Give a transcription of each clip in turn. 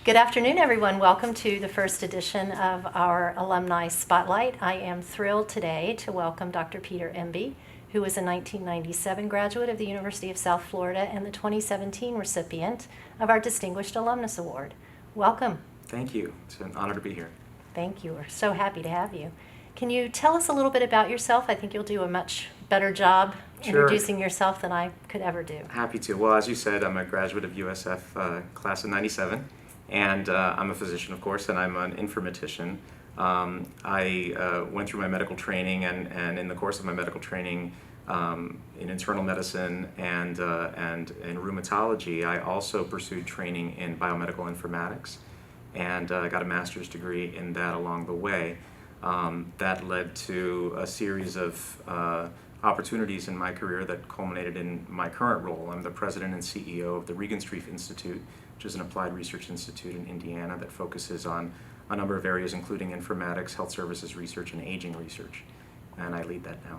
Good afternoon, everyone. Welcome to the first edition of our Alumni Spotlight. I am thrilled today to welcome Dr. Peter Embi, who is a 1997 graduate of the University of South Florida and the 2017 recipient of our Distinguished Alumnus Award. Welcome. Thank you. It's an honor to be here. Thank you. We're so happy to have you. Can you tell us a little bit about yourself? I think you'll do a much better job introducing yourself than I could ever do. Happy to. Well, as you said, I'm a graduate of USF class of 97, and I'm a physician, of course, and I'm an informatician. I went through my medical training, and in the course of my medical training in internal medicine and in rheumatology, I also pursued training in biomedical informatics, and got a master's degree in that along the way. That led to a series of opportunities in my career that culminated in my current role. I'm the president and CEO of the Regenstrief Institute, which is an applied research institute in Indiana that focuses on a number of areas, including informatics, health services research, and aging research. And I lead that now.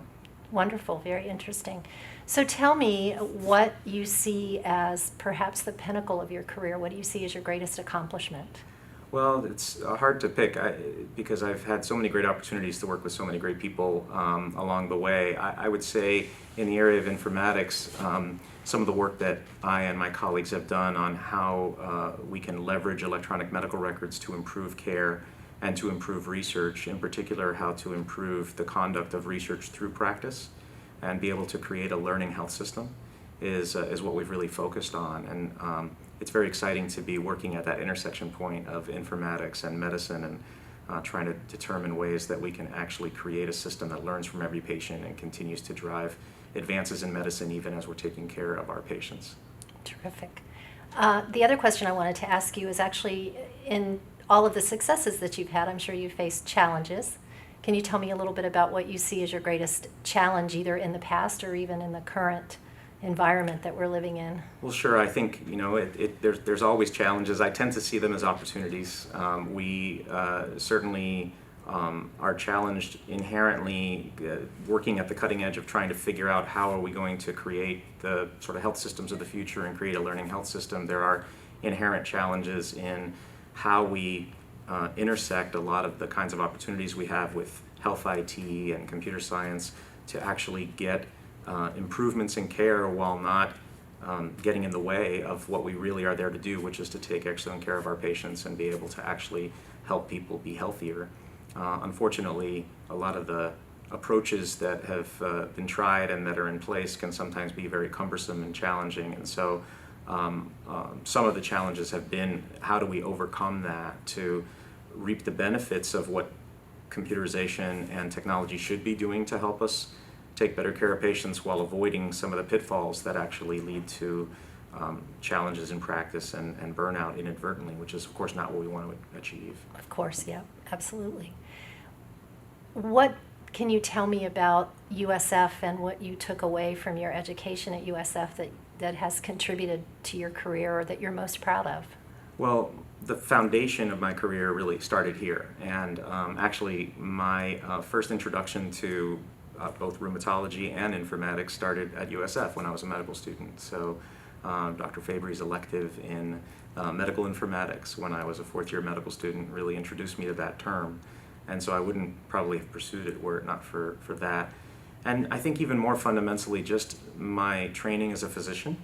Wonderful, very interesting. So tell me what you see as perhaps the pinnacle of your career. What do you see as your greatest accomplishment? Well, it's hard to pick because I've had so many great opportunities to work with so many great people along the way. I would say in the area of informatics, some of the work that I and my colleagues have done on how we can leverage electronic medical records to improve care and to improve research, in particular how to improve the conduct of research through practice and be able to create a learning health system is what we've really focused on. And it's very exciting to be working at that intersection point of informatics and medicine and trying to determine ways that we can actually create a system that learns from every patient and continues to drive advances in medicine even as we're taking care of our patients. Terrific. The other question I wanted to ask you is actually in all of the successes that you've had, I'm sure you've faced challenges. Can you tell me a little bit about what you see as your greatest challenge either in the past or even in the current environment that we're living in? Well, sure. I think there's always challenges. I tend to see them as opportunities. We certainly are challenged inherently working at the cutting edge of trying to figure out how are we going to create the sort of health systems of the future and create a learning health system. There are inherent challenges in how we intersect a lot of the kinds of opportunities we have with health IT and computer science to actually get improvements in care while not getting in the way of what we really are there to do, which is to take excellent care of our patients and be able to actually help people be healthier. Unfortunately, a lot of the approaches that have been tried and that are in place can sometimes be very cumbersome and challenging. And so some of the challenges have been how do we overcome that to reap the benefits of what computerization and technology should be doing to help us take better care of patients while avoiding some of the pitfalls that actually lead to challenges in practice and burnout inadvertently, which is, of course, not what we want to achieve. Of course, yeah, absolutely. What can you tell me about USF and what you took away from your education at USF that has contributed to your career or that you're most proud of? Well, the foundation of my career really started here. And actually, my first introduction to both rheumatology and informatics started at USF when I was a medical student. So Dr. Fabry's elective in medical informatics when I was a fourth-year medical student really introduced me to that term. And so I wouldn't probably have pursued it were it not for that. And I think even more fundamentally, just my training as a physician,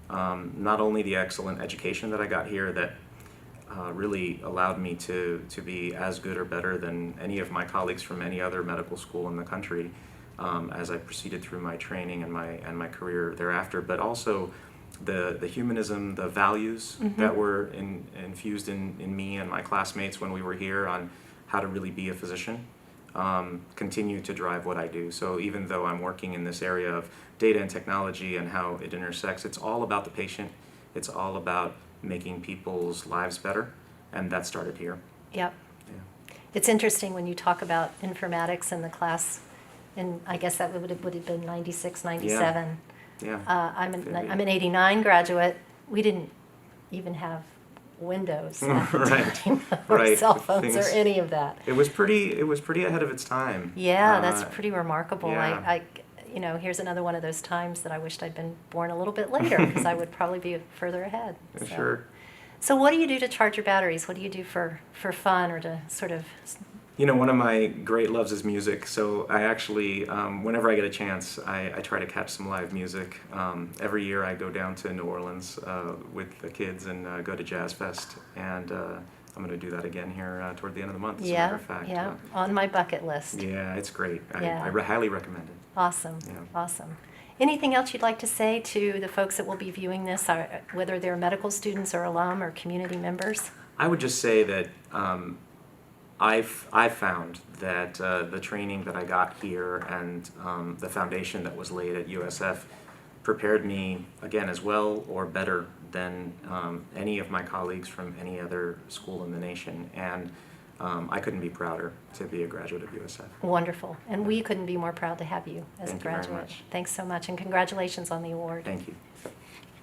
not only the excellent education that I got here that really allowed me to be as good or better than any of my colleagues from any other medical school in the country as I proceeded through my training and my career thereafter, but also the humanism, the values that were infused in me and my classmates when we were here on how to really be a physician continue to drive what I do. So even though I'm working in this area of data and technology and how it intersects, it's all about the patient. It's all about making people's lives better, and that started here. Yep. Yeah. It's interesting when you talk about informatics in the class, and I guess that would have been 96, 97. Yeah. I'm an 89 graduate. We didn't even have Windows at the time, or cell phones or any of that. It was pretty ahead of its time. Yeah, that's pretty remarkable. Yeah. Here's another one of those times that I wished I'd been born a little bit later because I would probably be further ahead. Sure. So what do you do to charge your batteries? What do you do for fun or to sort of... You know, one of my great loves is music, so I actually, whenever I get a chance, I try to catch some live music. Every year I go down to New Orleans with the kids and go to Jazz Fest, and I'm going to do that again here toward the end of the month, as a matter of fact. Yeah, on my bucket list. Yeah, it's great. Yeah. I highly recommend it. Awesome, Yeah. awesome. Anything else you'd like to say to the folks that will be viewing this, whether they're medical students or alum or community members? I would just say that I've found that the training that I got here and the foundation that was laid at USF prepared me, again, as well or better than any of my colleagues from any other school in the nation. And I couldn't be prouder to be a graduate of USF. Wonderful. And we couldn't be more proud to have you as a Thank you very graduate. much. Thanks so much, and congratulations on the award. Thank you.